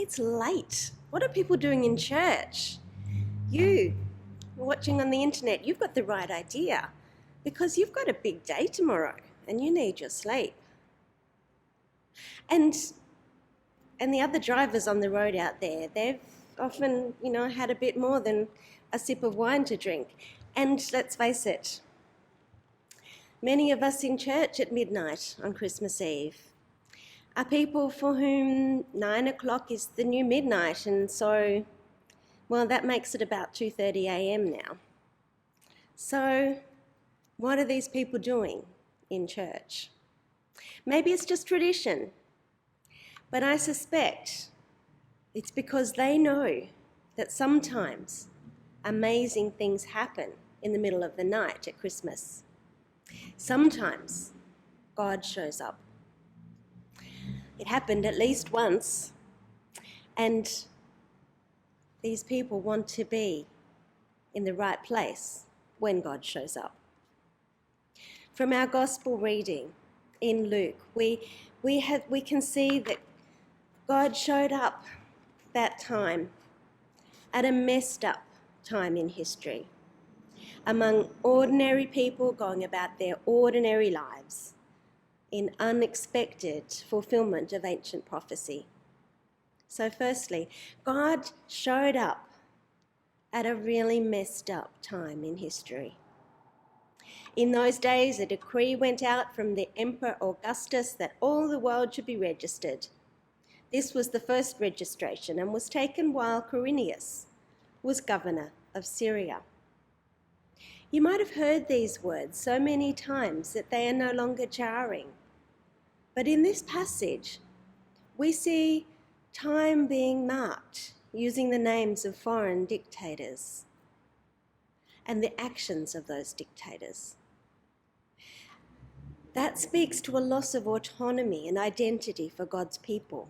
It's late. What are people doing in church? You, watching on the internet, you've got the right idea because you've got a big day tomorrow and you need your sleep. And the other drivers on the road out there, they've often, had a bit more than a sip of wine to drink. And let's face it, many of us in church at midnight on Christmas Eve are people for whom 9 o'clock is the new midnight, and so, well, that makes it about 2:30 a.m. now. So what are these people doing in church? Maybe it's just tradition, but I suspect it's because they know that sometimes amazing things happen in the middle of the night at Christmas. Sometimes God shows up. It happened at least once, and these people want to be in the right place when God shows up. From our gospel reading in Luke, we can see that God showed up that time at a messed up time in history, among ordinary people going about their ordinary lives in unexpected fulfillment of ancient prophecy. So firstly, God showed up at a really messed up time in history. In those days, a decree went out from the Emperor Augustus that all the world should be registered. This was the first registration and was taken while Quirinius was governor of Syria. You might have heard these words so many times that they are no longer jarring. But in this passage, we see time being marked using the names of foreign dictators and the actions of those dictators. That speaks to a loss of autonomy and identity for God's people.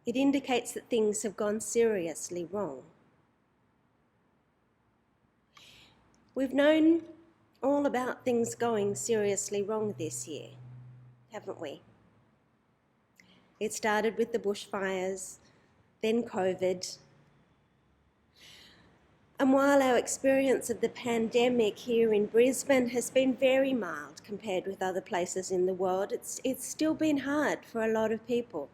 It indicates that things have gone seriously wrong. We've known all about things going seriously wrong this year, haven't we? It started with the bushfires, then COVID. And while our experience of the pandemic here in Brisbane has been very mild compared with other places in the world, it's still been hard for a lot of people.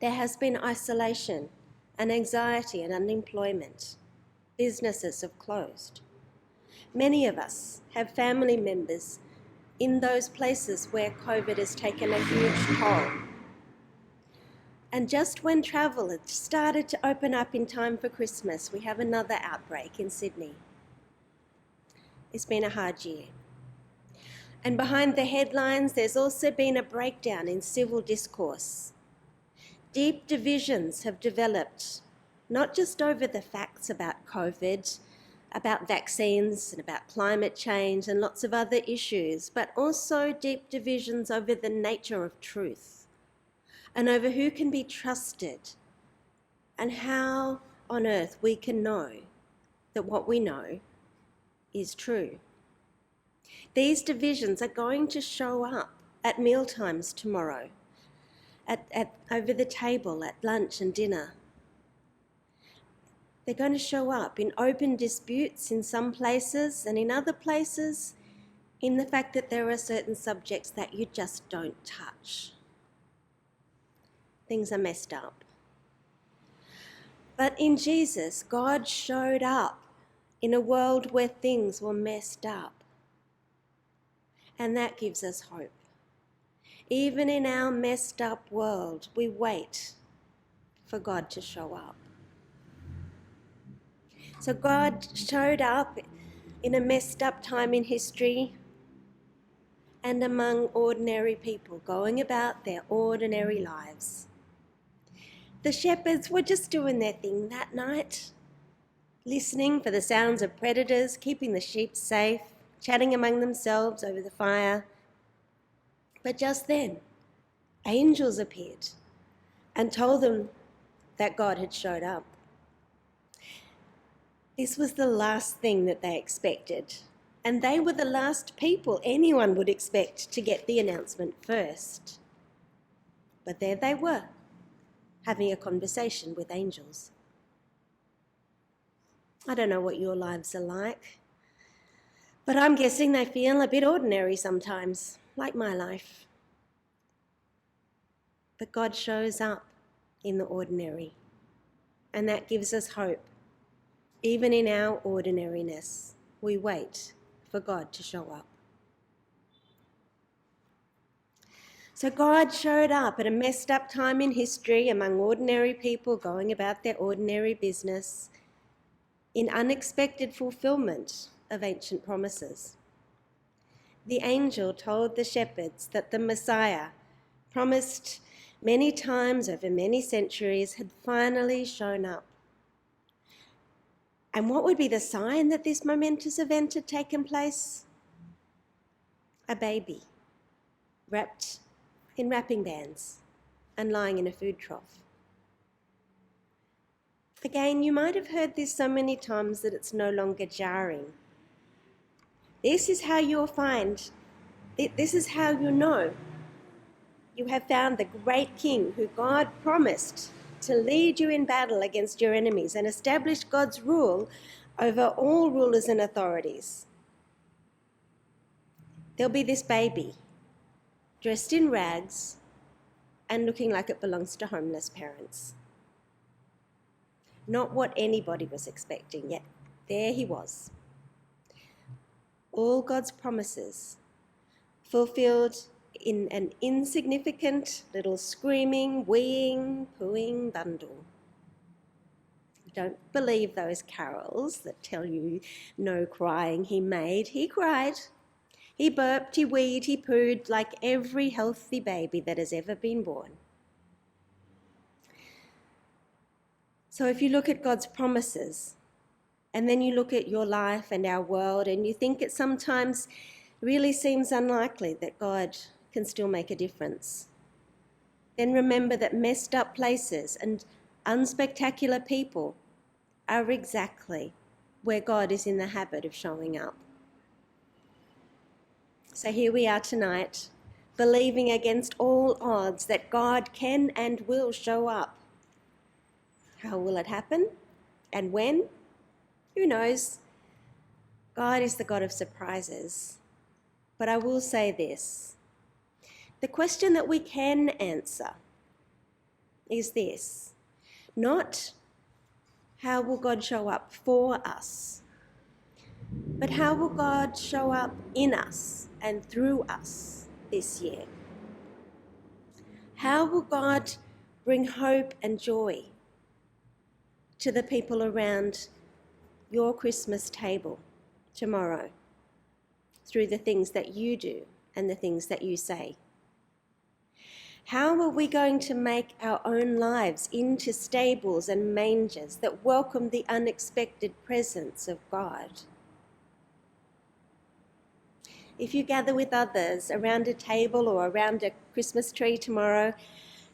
There has been isolation and anxiety and unemployment. Businesses have closed. Many of us have family members in those places where COVID has taken a huge toll. And just when travel had started to open up in time for Christmas, we have another outbreak in Sydney. It's been a hard year. And behind the headlines, there's also been a breakdown in civil discourse. Deep divisions have developed, not just over the facts about COVID, about vaccines and about climate change and lots of other issues, but also deep divisions over the nature of truth and over who can be trusted and how on earth we can know that what we know is true. These divisions are going to show up at mealtimes tomorrow, at over the table, at lunch and dinner. They're going to show up in open disputes in some places, and in other places in the fact that there are certain subjects that you just don't touch. Things are messed up. But in Jesus, God showed up in a world where things were messed up. And that gives us hope. Even in our messed up world, we wait for God to show up. So God showed up in a messed up time in history and among ordinary people going about their ordinary lives. The shepherds were just doing their thing that night, listening for the sounds of predators, keeping the sheep safe, chatting among themselves over the fire. But just then, angels appeared and told them that God had showed up. This was the last thing that they expected, and they were the last people anyone would expect to get the announcement first. But there they were, having a conversation with angels. I don't know what your lives are like, but I'm guessing they feel a bit ordinary sometimes, like my life. But God shows up in the ordinary, and that gives us hope. Even in our ordinariness, we wait for God to show up. So God showed up at a messed up time in history among ordinary people going about their ordinary business in unexpected fulfillment of ancient promises. The angel told the shepherds that the Messiah, promised many times over many centuries, had finally shown up. And what would be the sign that this momentous event had taken place? A baby, wrapped in wrapping bands and lying in a food trough. Again, you might have heard this so many times that it's no longer jarring. This is how you'll find, this is how you know you have found the great King who God promised to lead you in battle against your enemies and establish God's rule over all rulers and authorities. There'll be this baby dressed in rags and looking like it belongs to homeless parents. Not what anybody was expecting, yet there he was. All God's promises fulfilled in an insignificant little screaming, weeing, pooing bundle. Don't believe those carols that tell you no crying he made. He cried. He burped, he weed, he pooed like every healthy baby that has ever been born. So if you look at God's promises, and then you look at your life and our world, and you think it sometimes really seems unlikely that God can still make a difference, then remember that messed up places and unspectacular people are exactly where God is in the habit of showing up. So here we are tonight, believing against all odds that God can and will show up. How will it happen? And when? Who knows? God is the God of surprises. But I will say this. The question that we can answer is this. Not how will God show up for us, but how will God show up in us and through us this year? How will God bring hope and joy to the people around your Christmas table tomorrow through the things that you do and the things that you say? How are we going to make our own lives into stables and mangers that welcome the unexpected presence of God? If you gather with others around a table or around a Christmas tree tomorrow,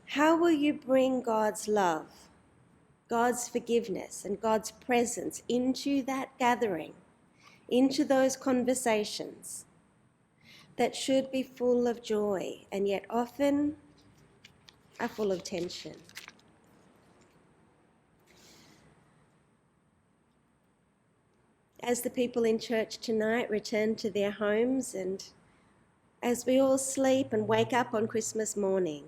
how will you bring God's love, God's forgiveness, and God's presence into that gathering, into those conversations that should be full of joy and yet often are full of tension? As the people in church tonight return to their homes, and as we all sleep and wake up on Christmas morning,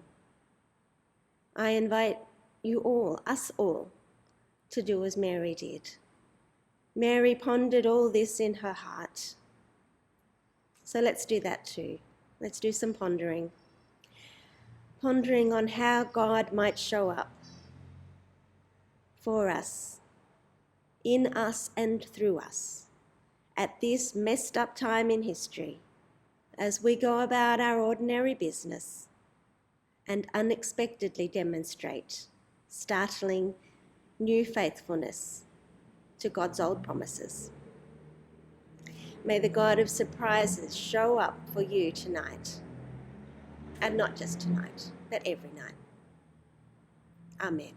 I invite you all, us all, to do as Mary did. Mary pondered all this in her heart. So let's do that too. Let's do some pondering. Pondering on how God might show up for us, in us and through us, at this messed up time in history, as we go about our ordinary business and unexpectedly demonstrate startling new faithfulness to God's old promises. May the God of surprises show up for you tonight, and not just tonight, but every night. Amen.